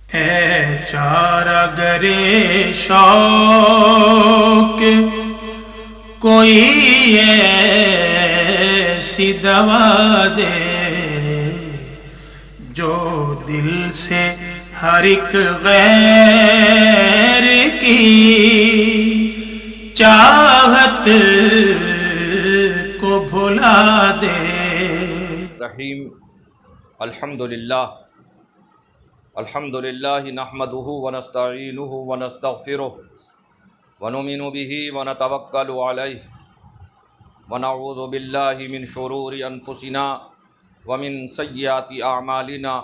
اے چارہ گرے شوق کوئی ایسی دوا دے جو دل سے ہر ایک غیر کی چاہت کو بھلا دے۔ رحیم الحمدللہ نحمده ونستعینه ونستغفره ونؤمن به ونتوکل علیہ ونعوذ باللہ من شرور انفسنا ومن سیئات اعمالنا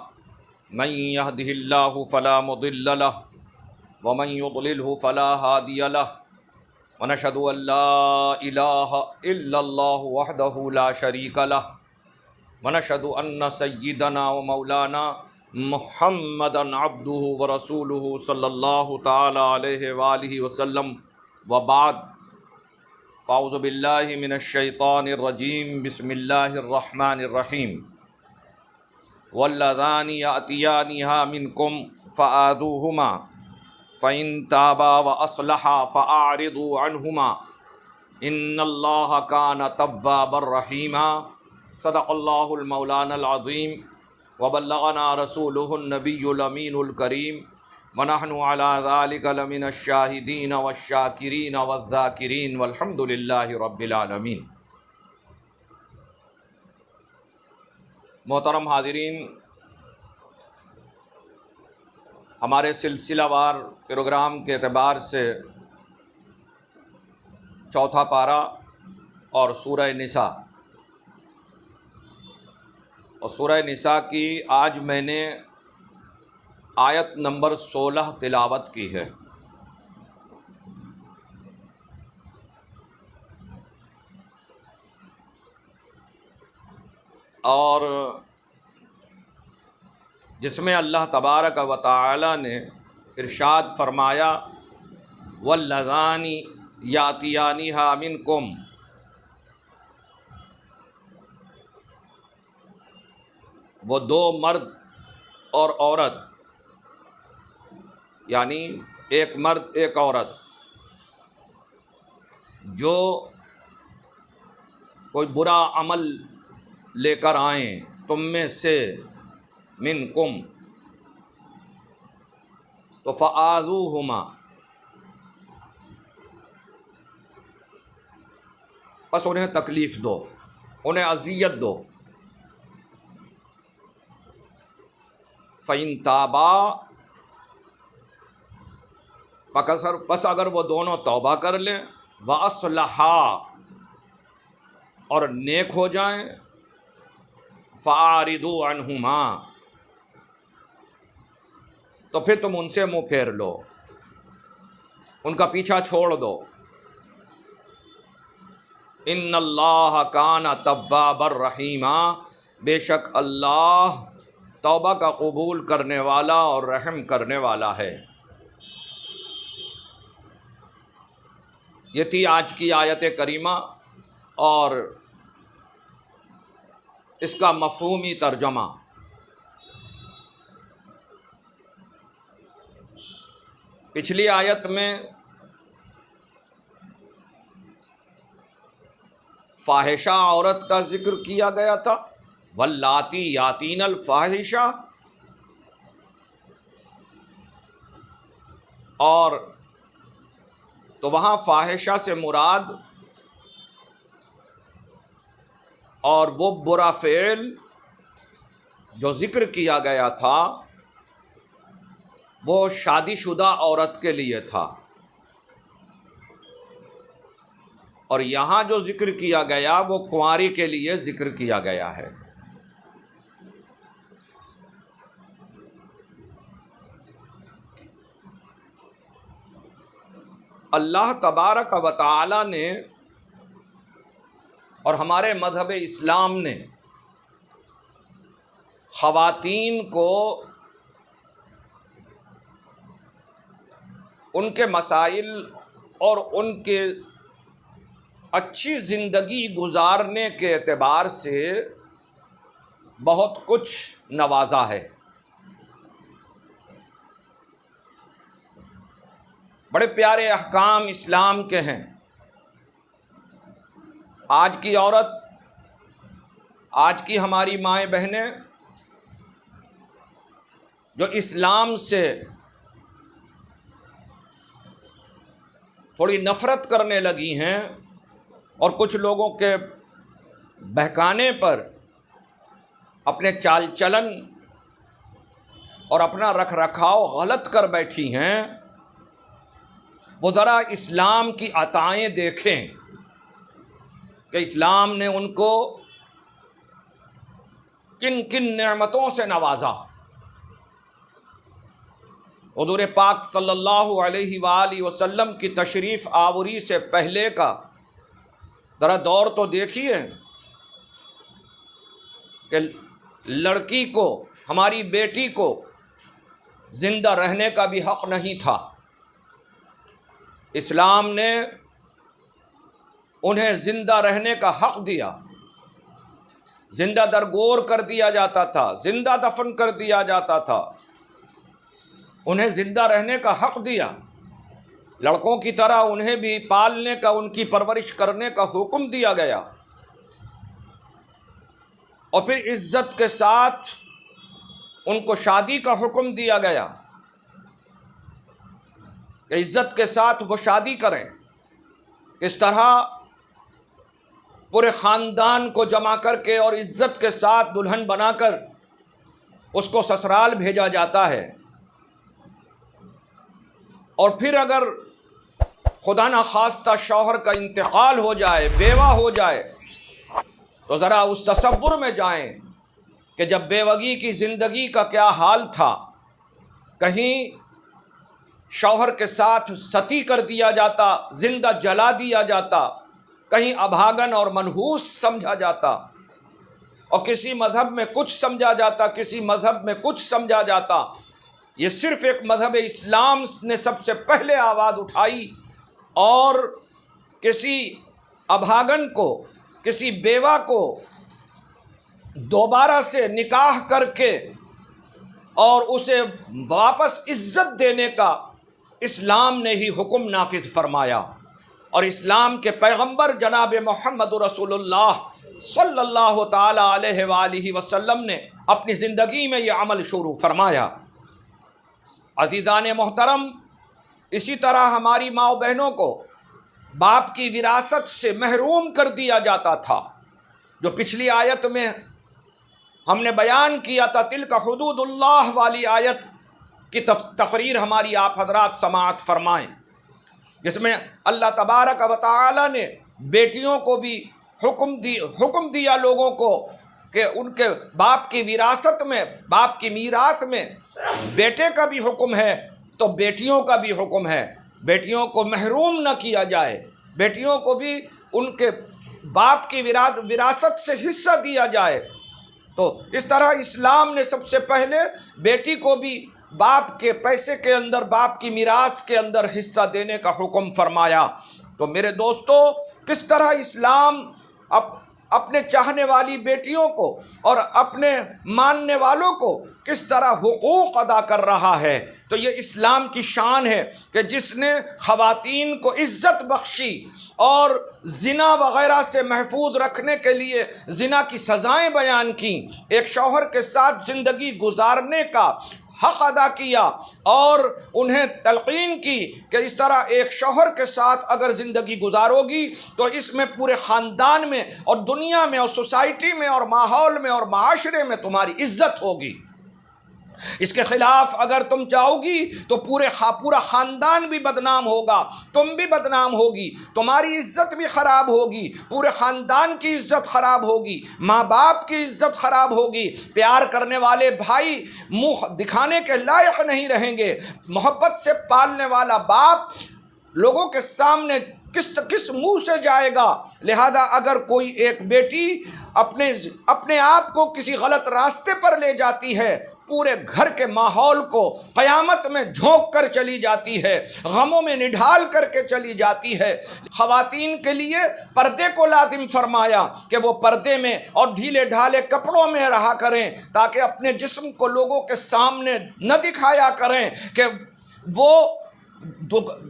من يهده اللہ فلا مضل له ومن يضلله فلا هادی له ونشهد ان لا الہ الا اللہ وحدہ لا شریک له ونشهد ان سیدنا و مولانا محمدا عبدہ ورسولہ صلی اللہ تعالی علیہ وآلہ وسلم وبعد فاعوذ باللہ من الشیطان الرجیم بسم اللہ الرحمن الرحیم واللذان یأتیانها منکم فآذوہما فإن تابا وأصلحا فأعرضوا عنہما ان اللہ کان توابا رحیما۔ صدق اللہ المولانا العظیم وبلغنا رسولہ النبی الامین الکریم ونحن علی ذلک لمن الشاہدین والشاکرین والذاکرین والحمد للہ رب العالمین۔ محترم حاضرین، ہمارے سلسلہ وار پروگرام کے اعتبار سے چوتھا پارہ اور سورہ نساء، اور سورہ نساء کی آج میں نے آیت نمبر 16 تلاوت کی ہے۔ اور جس میں اللہ تبارک و تعالی نے ارشاد فرمایا واللذان یاتیانها منکم، وہ دو مرد اور عورت، یعنی ایک مرد ایک عورت، جو کوئی برا عمل لے کر آئیں تم میں سے، منکم، تو فآذوہما، بس انہیں تکلیف دو، انہیں اذیت دو۔ فَإِن تَابَا، پس اگر وہ دونوں توبہ کر لیں، وَأَصْلَحَا، اور نیک ہو جائیں، فَأَعْرِضُوا عَنْهُمَا، تو پھر تم ان سے منہ پھیر لو، ان کا پیچھا چھوڑ دو۔ ان اللہ کان توابا رحیما، بے شک اللہ توبہ کا قبول کرنے والا اور رحم کرنے والا ہے۔ یہ تھی آج کی آیت کریمہ اور اس کا مفہومی ترجمہ۔ پچھلی آیت میں فاحشہ عورت کا ذکر کیا گیا تھا، واللاتی یاتین الفاحشہ، اور تو وہاں فاحشہ سے مراد اور وہ برا فعل جو ذکر کیا گیا تھا وہ شادی شدہ عورت کے لیے تھا، اور یہاں جو ذکر کیا گیا وہ کنواری کے لیے ذکر کیا گیا ہے۔ اللہ تبارک و تعالی نے اور ہمارے مذہب اسلام نے خواتین کو ان کے مسائل اور ان کے اچھی زندگی گزارنے کے اعتبار سے بہت کچھ نوازا ہے۔ بڑے پیارے احکام اسلام کے ہیں۔ آج کی عورت، آج کی ہماری مائیں بہنیں جو اسلام سے تھوڑی نفرت کرنے لگی ہیں اور کچھ لوگوں کے بہکانے پر اپنے چال چلن اور اپنا رکھ رکھاؤ غلط کر بیٹھی ہیں، وہ ذرا اسلام کی عطائیں دیکھیں کہ اسلام نے ان کو کن کن نعمتوں سے نوازا۔ حضور پاک صلی اللہ علیہ وآلہ وسلم کی تشریف آوری سے پہلے کا ذرا دور تو دیکھیے کہ لڑکی کو، ہماری بیٹی کو زندہ رہنے کا بھی حق نہیں تھا۔ اسلام نے انہیں زندہ رہنے کا حق دیا، زندہ درگور کر دیا جاتا تھا، زندہ دفن کر دیا جاتا تھا، انہیں زندہ رہنے کا حق دیا۔ لڑکوں کی طرح انہیں بھی پالنے کا، ان کی پرورش کرنے کا حکم دیا گیا، اور پھر عزت کے ساتھ ان کو شادی کا حکم دیا گیا کہ عزت کے ساتھ وہ شادی کریں۔ کس طرح پورے خاندان کو جمع کر کے اور عزت کے ساتھ دلہن بنا کر اس کو سسرال بھیجا جاتا ہے، اور پھر اگر خدا نخواستہ شوہر کا انتقال ہو جائے، بیوہ ہو جائے، تو ذرا اس تصور میں جائیں کہ جب بیوگی کی زندگی کا کیا حال تھا۔ کہیں شوہر کے ساتھ ستی کر دیا جاتا، زندہ جلا دیا جاتا، کہیں ابھاگن اور منحوس سمجھا جاتا، اور کسی مذہب میں کچھ سمجھا جاتا، کسی مذہب میں کچھ سمجھا جاتا۔ یہ صرف ایک مذہب اسلام نے سب سے پہلے آواز اٹھائی، اور کسی ابھاگن کو، کسی بیوہ کو دوبارہ سے نکاح کر کے اور اسے واپس عزت دینے کا اسلام نے ہی حکم نافذ فرمایا۔ اور اسلام کے پیغمبر جناب محمد رسول اللہ صلی اللہ تعالی علیہ وآلہ وسلم نے اپنی زندگی میں یہ عمل شروع فرمایا۔ عزیزان محترم، اسی طرح ہماری ماں و بہنوں کو باپ کی وراثت سے محروم کر دیا جاتا تھا، جو پچھلی آیت میں ہم نے بیان کیا تھا، تلک حدود اللہ والی آیت کی تقریر ہماری آپ حضرات سماعت فرمائیں، جس میں اللہ تبارک و تعالی نے بیٹیوں کو بھی حکم دیا لوگوں کو کہ ان کے باپ کی وراثت میں، باپ کی میراث میں بیٹے کا بھی حکم ہے تو بیٹیوں کا بھی حکم ہے۔ بیٹیوں کو محروم نہ کیا جائے، بیٹیوں کو بھی ان کے باپ کی وراثت سے حصہ دیا جائے۔ تو اس طرح اسلام نے سب سے پہلے بیٹی کو بھی باپ کے پیسے کے اندر، باپ کی میراث کے اندر حصہ دینے کا حکم فرمایا۔ تو میرے دوستو، کس طرح اسلام اپنے چاہنے والی بیٹیوں کو اور اپنے ماننے والوں کو کس طرح حقوق ادا کر رہا ہے۔ تو یہ اسلام کی شان ہے کہ جس نے خواتین کو عزت بخشی اور زنا وغیرہ سے محفوظ رکھنے کے لیے زنا کی سزائیں بیان کی، ایک شوہر کے ساتھ زندگی گزارنے کا حق ادا کیا، اور انہیں تلقین کی کہ اس طرح ایک شوہر کے ساتھ اگر زندگی گزارو گی تو اس میں پورے خاندان میں اور دنیا میں اور سوسائٹی میں اور ماحول میں اور معاشرے میں تمہاری عزت ہوگی۔ اس کے خلاف اگر تم جاؤ گی تو پورا خاندان بھی بدنام ہوگا، تم بھی بدنام ہوگی، تمہاری عزت بھی خراب ہوگی، پورے خاندان کی عزت خراب ہوگی، ماں باپ کی عزت خراب ہوگی، پیار کرنے والے بھائی منہ دکھانے کے لائق نہیں رہیں گے، محبت سے پالنے والا باپ لوگوں کے سامنے کس منہ سے جائے گا۔ لہذا اگر کوئی ایک بیٹی اپنے آپ کو کسی غلط راستے پر لے جاتی ہے، پورے گھر کے ماحول کو قیامت میں جھونک کر چلی جاتی ہے، غموں میں نڈھال کر کے چلی جاتی ہے۔ خواتین کے لیے پردے کو لازم فرمایا کہ وہ پردے میں اور ڈھیلے ڈھالے کپڑوں میں رہا کریں، تاکہ اپنے جسم کو لوگوں کے سامنے نہ دکھایا کریں کہ وہ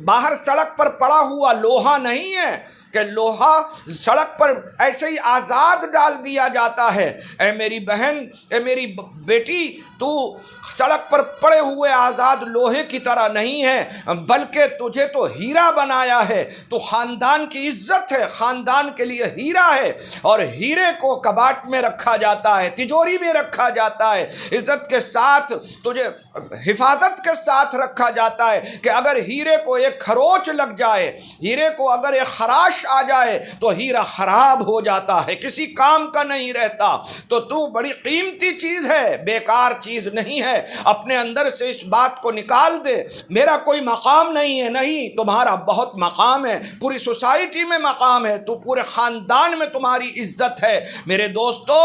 باہر سڑک پر پڑا ہوا لوہا نہیں ہے کہ لوہا سڑک پر ایسے ہی آزاد ڈال دیا جاتا ہے۔ اے میری بہن، اے میری بیٹی، تو سڑک پر پڑے ہوئے آزاد لوہے کی طرح نہیں ہے، بلکہ تجھے تو ہیرا بنایا ہے۔ تو خاندان کی عزت ہے، خاندان کے لیے ہیرا ہے، اور ہیرے کو کباٹ میں رکھا جاتا ہے، تجوری میں رکھا جاتا ہے، عزت کے ساتھ تجھے حفاظت کے ساتھ رکھا جاتا ہے کہ اگر ہیرے کو ایک خروچ لگ جائے، ہیرے کو اگر ایک خراش آ جائے تو ہیرا خراب ہو جاتا ہے، کسی کام کا نہیں رہتا۔ تو بڑی قیمتی چیز ہے، بیکار چیز نہیں ہے۔ اپنے اندر سے اس بات کو نکال دے، میرا کوئی مقام نہیں ہے، نہیں، تمہارا بہت مقام ہے، پوری سوسائٹی میں مقام ہے، تو پورے خاندان میں تمہاری عزت ہے۔ میرے دوستو،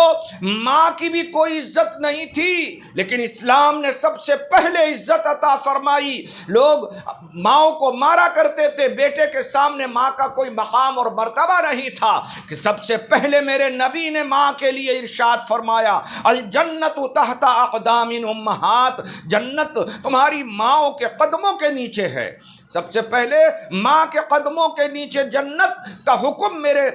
ماں کی بھی کوئی عزت نہیں تھی، لیکن اسلام نے سب سے پہلے عزت عطا فرمائی۔ لوگ ماؤں کو مارا کرتے تھے، بیٹے کے سامنے ماں کا کوئی مقام اور مرتبہ نہیں تھا، کہ سب سے پہلے میرے نبی نے ماں کے لیے ارشاد فرمایا، الجنت تحت اقدام امہات، جنت تمہاری ماؤں کے قدموں کے نیچے ہے۔ سب سے پہلے ماں کے قدموں کے نیچے جنت کا حکم میرے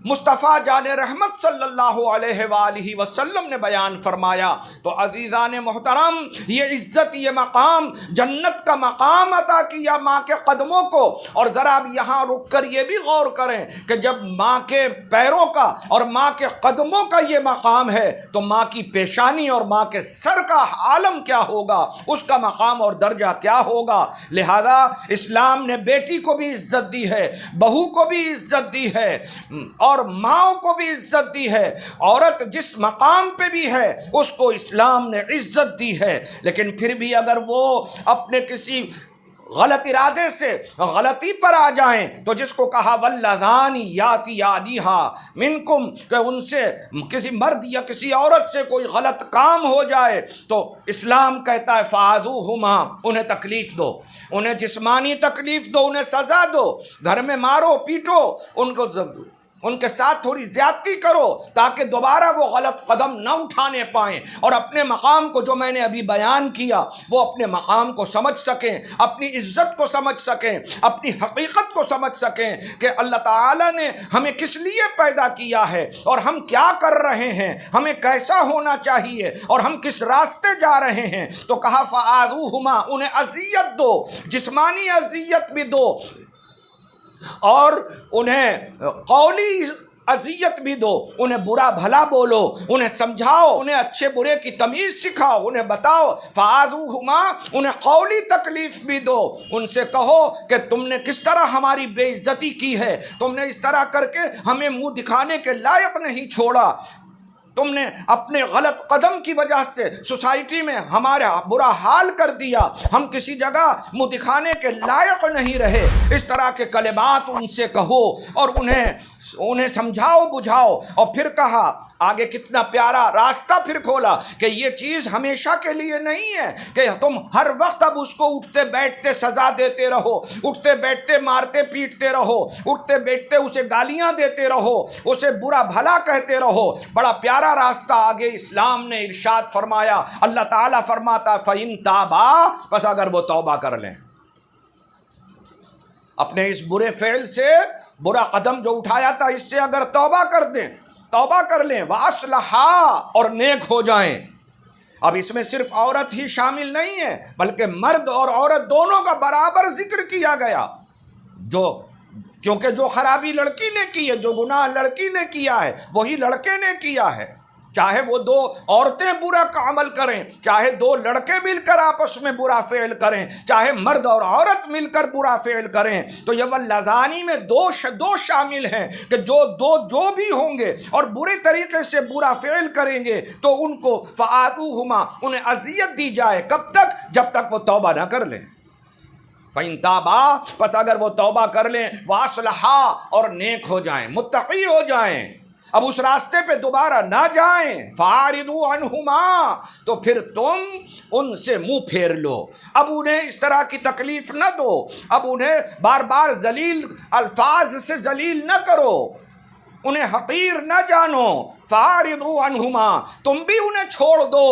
مصطفیٰ جان رحمت صلی اللہ علیہ وآلہ وسلم نے بیان فرمایا۔ تو عزیزان محترم، یہ عزت، یہ مقام، جنت کا مقام عطا کیا ماں کے قدموں کو۔ اور ذرا اب یہاں رک کر یہ بھی غور کریں کہ جب ماں کے پیروں کا اور ماں کے قدموں کا یہ مقام ہے تو ماں کی پیشانی اور ماں کے سر کا عالم کیا ہوگا، اس کا مقام اور درجہ کیا ہوگا۔ لہذا اسلام نے بیٹی کو بھی عزت دی ہے، بہو کو بھی عزت دی ہے، اور ماؤں کو بھی عزت دی ہے۔ عورت جس مقام پہ بھی ہے اس کو اسلام نے عزت دی ہے، لیکن پھر بھی اگر وہ اپنے کسی غلط ارادے سے غلطی پر آ جائیں تو جس کو کہا واللذان یاتیانہا منکم، کہ ان سے کسی مرد یا کسی عورت سے کوئی غلط کام ہو جائے تو اسلام کہتا ہے فعذوہما، انہیں تکلیف دو، انہیں جسمانی تکلیف دو، انہیں سزا دو، گھر میں مارو پیٹو، ان کے ساتھ تھوڑی زیادتی کرو تاکہ دوبارہ وہ غلط قدم نہ اٹھانے پائیں، اور اپنے مقام کو جو میں نے ابھی بیان کیا وہ اپنے مقام کو سمجھ سکیں، اپنی عزت کو سمجھ سکیں، اپنی حقیقت کو سمجھ سکیں کہ اللہ تعالیٰ نے ہمیں کس لیے پیدا کیا ہے اور ہم کیا کر رہے ہیں، ہمیں کیسا ہونا چاہیے اور ہم کس راستے جا رہے ہیں۔ تو کہا فآذوہما، انہیں اذیت دو، جسمانی اذیت بھی دو اور انہیں قولی اذیت بھی دو، انہیں برا بھلا بولو، انہیں سمجھاؤ، انہیں اچھے برے کی تمیز سکھاؤ، انہیں بتاؤ۔ فعذوہما، انہیں قولی تکلیف بھی دو، ان سے کہو کہ تم نے کس طرح ہماری بے عزتی کی ہے، تم نے اس طرح کر کے ہمیں منہ دکھانے کے لائق نہیں چھوڑا، تم نے اپنے غلط قدم کی وجہ سے سوسائٹی میں ہمارا برا حال کر دیا، ہم کسی جگہ منہ دکھانے کے لائق نہیں رہے۔ اس طرح کے کلمات ان سے کہو اور انہیں سمجھاؤ بجھاؤ۔ اور پھر کہا، آگے کتنا پیارا راستہ پھر کھولا کہ یہ چیز ہمیشہ کے لیے نہیں ہے کہ تم ہر وقت اب اس کو اٹھتے بیٹھتے سزا دیتے رہو، اٹھتے بیٹھتے مارتے پیٹتے رہو، اٹھتے بیٹھتے اسے گالیاں دیتے رہو، اسے برا بھلا کہتے رہو۔ بڑا پیارا راستہ آگے اسلام نے ارشاد فرمایا، اللہ تعالیٰ فرماتا فَإِن تَابَا، بس اگر وہ توبہ کر لیں اپنے اس برے فعل سے، برا قدم جو اٹھایا تھا اس سے اگر توبہ کر دیں، توبہ کر لیں، وَأَصْلَحَا، اور نیک ہو جائیں۔ اب اس میں صرف عورت ہی شامل نہیں ہے بلکہ مرد اور عورت دونوں کا برابر ذکر کیا گیا، کیونکہ جو خرابی لڑکی نے کی ہے، جو گناہ لڑکی نے کیا ہے وہی لڑکے نے کیا ہے۔ چاہے وہ دو عورتیں برا کا عمل کریں، چاہے دو لڑکے مل کر آپس میں برا فعل کریں، چاہے مرد اور عورت مل کر برا فعل کریں، تو یہ واللذانی میں دو شامل ہیں کہ جو بھی ہوں گے اور برے طریقے سے برا فعل کریں گے تو ان کو فآذوہما، انہیں اذیت دی جائے۔ کب تک؟ جب تک وہ توبہ نہ کر لیں۔ فَإِن تَابَا، پس اگر وہ توبہ کر لیں، وَأَصْلَحَا، اور نیک ہو جائیں، متقی ہو جائیں، اب اس راستے پہ دوبارہ نہ جائیں، فَأَعْرِضُوا عَنْهُمَا، تو پھر تم ان سے منہ پھیر لو، اب انہیں اس طرح کی تکلیف نہ دو، اب انہیں بار بار ذلیل الفاظ سے ذلیل نہ کرو، انہیں حقیر نہ جانو۔ فَأَعْرِضُوا عَنْهُمَا، تم بھی انہیں چھوڑ دو،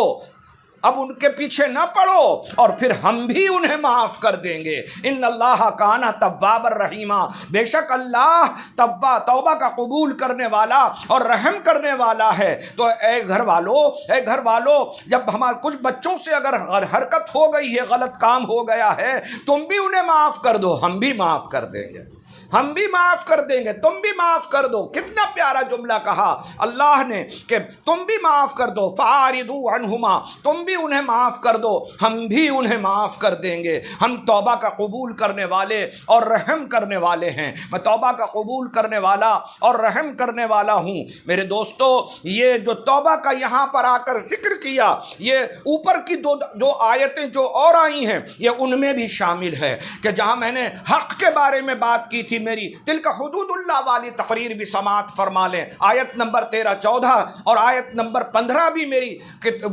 اب ان کے پیچھے نہ پڑو اور پھر ہم بھی انہیں معاف کر دیں گے۔ ان اللہ کان تواب الرحیمہ، بے شک اللہ توبہ کا قبول کرنے والا اور رحم کرنے والا ہے۔ تو اے گھر والو، جب ہمارے کچھ بچوں سے اگر حرکت ہو گئی ہے، غلط کام ہو گیا ہے، تم بھی انہیں معاف کر دو، ہم بھی معاف کر دیں گے، ہم بھی معاف کر دیں گے، تم بھی معاف کر دو۔ کتنا پیارا جملہ کہا اللہ نے کہ تم بھی معاف کر دو، فَأَعْرِضُوا عَنْهُمَا، تم بھی انہیں معاف کر دو، ہم بھی انہیں معاف کر دیں گے۔ ہم توبہ کا قبول کرنے والے اور رحم کرنے والے ہیں۔ میں توبہ کا قبول کرنے والا اور رحم کرنے والا ہوں۔ میرے دوستو، یہ جو توبہ کا یہاں پر آ کر ذکر کیا، یہ اوپر کی دو آیتیں جو اور آئی ہیں، یہ ان میں بھی شامل ہے کہ جہاں میں نے حق کے بارے میں بات کی تھی، میری تلک حدود اللہ والی تقریر بھی سماعت فرما لیں۔ آیت نمبر 13-14 اور آیت نمبر 15 بھی میری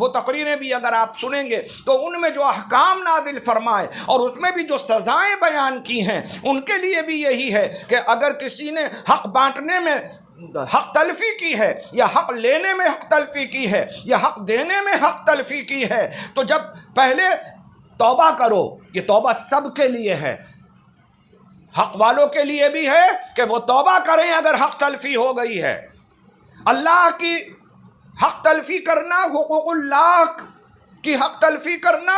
وہ تقریریں بھی اگر آپ سنیں گے تو ان میں جو احکام نازل فرمائے اور اس میں بھی جو سزائیں بیان کی ہیں، ان کے لیے بھی یہی ہے کہ اگر کسی نے حق بانٹنے میں حق تلفی کی ہے، یا حق لینے میں حق تلفی کی ہے، یا حق دینے میں حق تلفی کی ہے، تو جب پہلے توبہ کرو۔ یہ توبہ سب کے لیے ہے، حق والوں کے لیے بھی ہے کہ وہ توبہ کریں اگر حق تلفی ہو گئی ہے۔ اللہ کی حق تلفی کرنا، حقوق اللہ کی حق تلفی کرنا،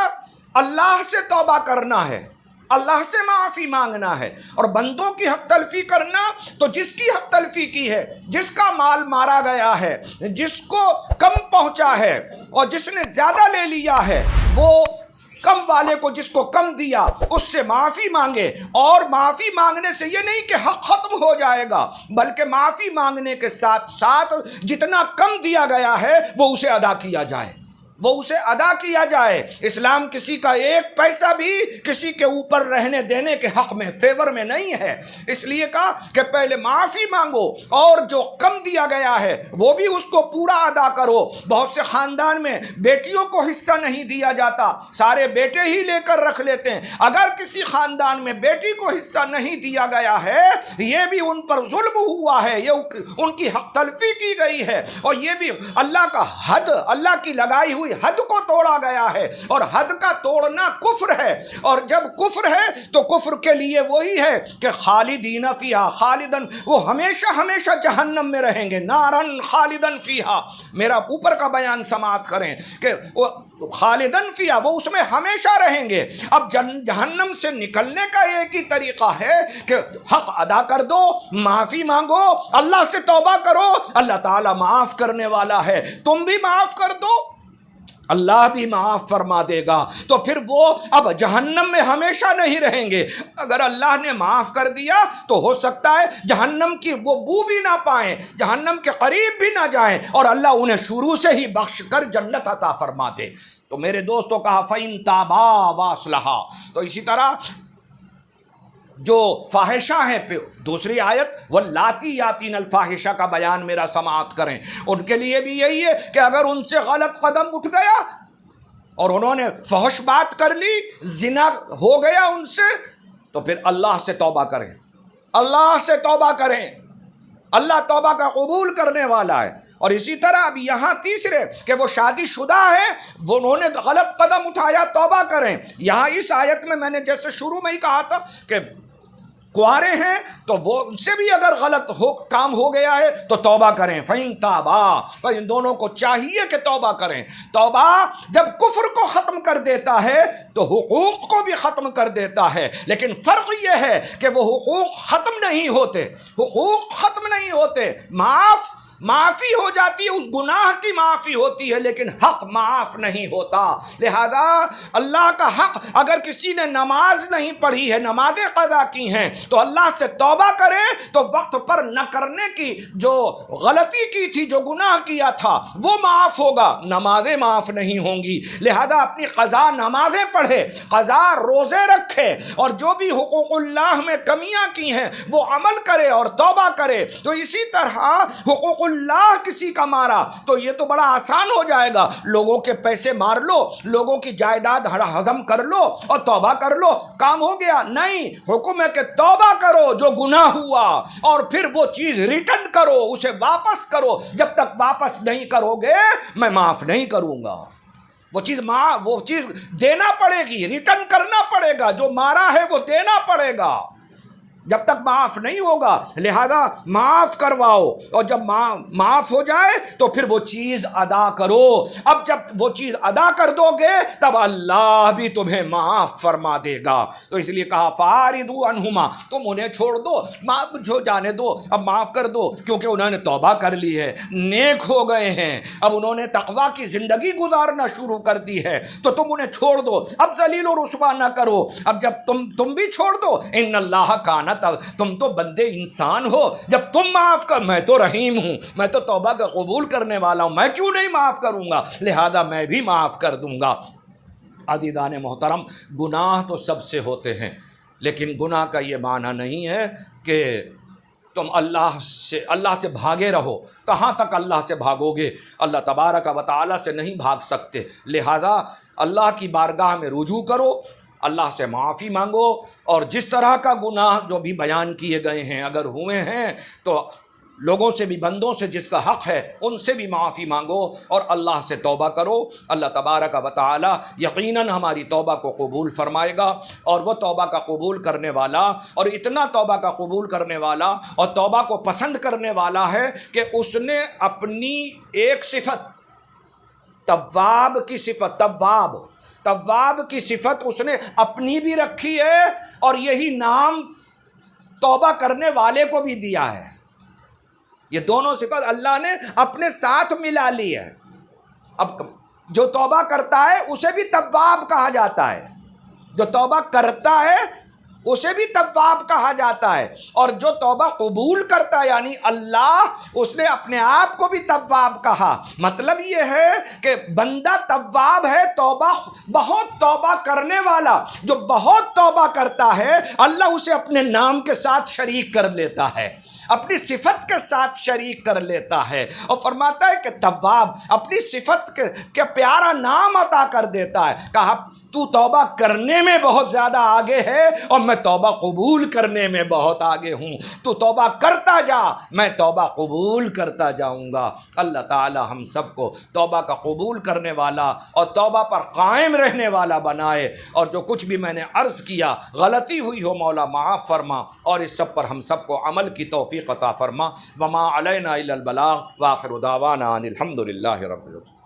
اللہ سے توبہ کرنا ہے، اللہ سے معافی مانگنا ہے۔ اور بندوں کی حق تلفی کرنا تو جس کی حق تلفی کی ہے، جس کا مال مارا گیا ہے، جس کو کم پہنچا ہے اور جس نے زیادہ لے لیا ہے، وہ کم والے کو جس کو کم دیا اس سے معافی مانگے۔ اور معافی مانگنے سے یہ نہیں کہ حق ختم ہو جائے گا، بلکہ معافی مانگنے کے ساتھ ساتھ جتنا کم دیا گیا ہے وہ اسے ادا کیا جائے، وہ اسے ادا کیا جائے۔ اسلام کسی کا ایک پیسہ بھی کسی کے اوپر رہنے دینے کے حق میں، فیور میں نہیں ہے۔ اس لیے کہا کہ پہلے معافی مانگو اور جو کم دیا گیا ہے وہ بھی اس کو پورا ادا کرو۔ بہت سے خاندان میں بیٹیوں کو حصہ نہیں دیا جاتا، سارے بیٹے ہی لے کر رکھ لیتے ہیں۔ اگر کسی خاندان میں بیٹی کو حصہ نہیں دیا گیا ہے، یہ بھی ان پر ظلم ہوا ہے، یہ ان کی حق تلفی کی گئی ہے، اور یہ بھی اللہ کا حد، اللہ کی لگائی ہوئی حد کو توڑا گیا ہے، اور حد کا توڑنا کفر ہے۔ اور جب کفر ہے تو کفر کے لیے وہی ہے کہ خالدین فیہا، خالدن، وہ ہمیشہ ہمیشہ جہنم میں رہیں گے، نارن خالدن فیہا۔ میرا اوپر کا بیان سماعت کریں کہ وہ خالدن فیہا، وہ اس میں ہمیشہ رہیں گے۔ اب جہنم سے نکلنے کا ایک ہی طریقہ ہے کہ حق ادا کر دو، معافی مانگو، اللہ سے توبہ کرو، اللہ تعالیٰ معاف کرنے والا ہے۔ تم بھی معاف کر دو، اللہ بھی معاف فرما دے گا۔ تو پھر وہ اب جہنم میں ہمیشہ نہیں رہیں گے۔ اگر اللہ نے معاف کر دیا تو ہو سکتا ہے جہنم کی وہ بو بھی نہ پائیں، جہنم کے قریب بھی نہ جائیں، اور اللہ انہیں شروع سے ہی بخش کر جنت عطا فرما دے۔ تو میرے دوستوں کہا فَإِن تَابَا وَأَصْلَحَا۔ تو اسی طرح جو فاحشہ ہیں، دوسری آیت واللاتی یاتین الفاحشہ کا بیان میرا سماعت کریں، ان کے لیے بھی یہی ہے کہ اگر ان سے غلط قدم اٹھ گیا اور انہوں نے فحش بات کر لی، زنا ہو گیا ان سے، تو پھر اللہ سے توبہ کریں، اللہ سے توبہ کریں، اللہ توبہ کا قبول کرنے والا ہے۔ اور اسی طرح اب یہاں تیسرے کہ وہ شادی شدہ ہیں، وہ انہوں نے غلط قدم اٹھایا، توبہ کریں۔ یہاں اس آیت میں نے جیسے شروع میں ہی کہا تھا کہ کنوارے ہیں تو وہ ان سے بھی اگر غلط کام ہو گیا ہے تو توبہ کریں۔ فَإِن تَابَا، ان دونوں کو چاہیے کہ توبہ کریں۔ توبہ جب کفر کو ختم کر دیتا ہے تو حقوق کو بھی ختم کر دیتا ہے، لیکن فرق یہ ہے کہ وہ حقوق ختم نہیں ہوتے، حقوق ختم نہیں ہوتے، معافی ہو جاتی ہے، اس گناہ کی معافی ہوتی ہے، لیکن حق معاف نہیں ہوتا۔ لہذا اللہ کا حق، اگر کسی نے نماز نہیں پڑھی ہے، نمازیں قضا کی ہیں، تو اللہ سے توبہ کرے تو وقت پر نہ کرنے کی جو غلطی کی تھی، جو گناہ کیا تھا، وہ معاف ہوگا، نمازیں معاف نہیں ہوں گی۔ لہذا اپنی قضا نمازیں پڑھے، قضا روزے رکھے، اور جو بھی حقوق اللہ میں کمیاں کی ہیں وہ عمل کرے اور توبہ کرے۔ تو اسی طرح حقوق اللہ کسی کا مارا تو یہ تو بڑا آسان ہو جائے گا، لوگوں کے پیسے مار لو، لوگوں کی جائیداد ہضم کر لو اور توبہ کر لو، کام ہو گیا۔ نہیں، حکم ہے کہ توبہ کرو جو گناہ ہوا، اور پھر وہ چیز ریٹرن کرو، اسے واپس کرو۔ جب تک واپس نہیں کرو گے میں معاف نہیں کروں گا۔ وہ چیز دینا پڑے گی، ریٹرن کرنا پڑے گا، جو مارا ہے وہ دینا پڑے گا جب تک معاف نہیں ہوگا۔ لہذا معاف کرواؤ، اور جب معاف ہو جائے تو پھر وہ چیز ادا کرو۔ اب جب وہ چیز ادا کر دو گے تب اللہ بھی تمہیں معاف فرما دے گا۔ تو اس لیے کہا فاردو عنہما، تم انہیں چھوڑ دو، معاف جو جانے دو، اب معاف کر دو، کیونکہ انہوں نے توبہ کر لی ہے، نیک ہو گئے ہیں، اب انہوں نے تقویٰ کی زندگی گزارنا شروع کر دی ہے، تو تم انہیں چھوڑ دو، اب ذلیل و رسوا نہ کرو۔ اب جب تم بھی چھوڑ دو، ان اللہ کان، تم تو بندے انسان ہو، جب تم معاف کر، میں تو رحیم ہوں، میں تو توبہ کا قبول کرنے والا ہوں، میں کیوں نہیں معاف کروں گا، لہذا میں بھی معاف کر دوں گا۔ عزیزان محترم، گناہ تو سب سے ہوتے ہیں، لیکن گناہ کا یہ معنی نہیں ہے کہ تم اللہ سے بھاگے رہو۔ کہاں تک اللہ سے بھاگو گے؟ اللہ تبارک و تعالیٰ سے نہیں بھاگ سکتے، لہذا اللہ کی بارگاہ میں رجوع کرو، اللہ سے معافی مانگو، اور جس طرح کا گناہ جو بھی بیان کیے گئے ہیں اگر ہوئے ہیں تو لوگوں سے بھی، بندوں سے جس کا حق ہے ان سے بھی معافی مانگو اور اللہ سے توبہ کرو۔ اللہ تبارک و تعالی یقیناً ہماری توبہ کو قبول فرمائے گا، اور وہ توبہ کا قبول کرنے والا، اور اتنا توبہ کا قبول کرنے والا اور توبہ کو پسند کرنے والا ہے کہ اس نے اپنی ایک صفت، تواب کی صفت، تواب کی صفت اس نے اپنی بھی رکھی ہے، اور یہی نام توبہ کرنے والے کو بھی دیا ہے۔ یہ دونوں صفت اللہ نے اپنے ساتھ ملا لی ہے۔ اب جو توبہ کرتا ہے اسے بھی تواب کہا جاتا ہے، جو توبہ کرتا ہے اسے بھی تواب کہا جاتا ہے، اور جو توبہ قبول کرتا ہے یعنی اللہ، اس نے اپنے آپ کو بھی تواب کہا۔ مطلب یہ ہے کہ بندہ تواب ہے، بہت توبہ کرنے والا، جو بہت توبہ کرتا ہے اللہ اسے اپنے نام کے ساتھ شریک کر لیتا ہے، اپنی صفت کے ساتھ شریک کر لیتا ہے، اور فرماتا ہے کہ تواب اپنی صفت کے پیارا نام عطا کر دیتا ہے۔ کہا تو توبہ کرنے میں بہت زیادہ آگے ہے اور میں توبہ قبول کرنے میں بہت آگے ہوں، تو توبہ کرتا جا، میں توبہ قبول کرتا جاؤں گا۔ اللہ تعالی ہم سب کو توبہ کا قبول کرنے والا اور توبہ پر قائم رہنے والا بنائے، اور جو کچھ بھی میں نے عرض کیا غلطی ہوئی ہو مولا معاف فرما، اور اس سب پر ہم سب کو عمل کی توفیق عطا فرما۔ وما علینا الا البلاغ، وآخر دعوانا ان الحمد للہ رب العالمین۔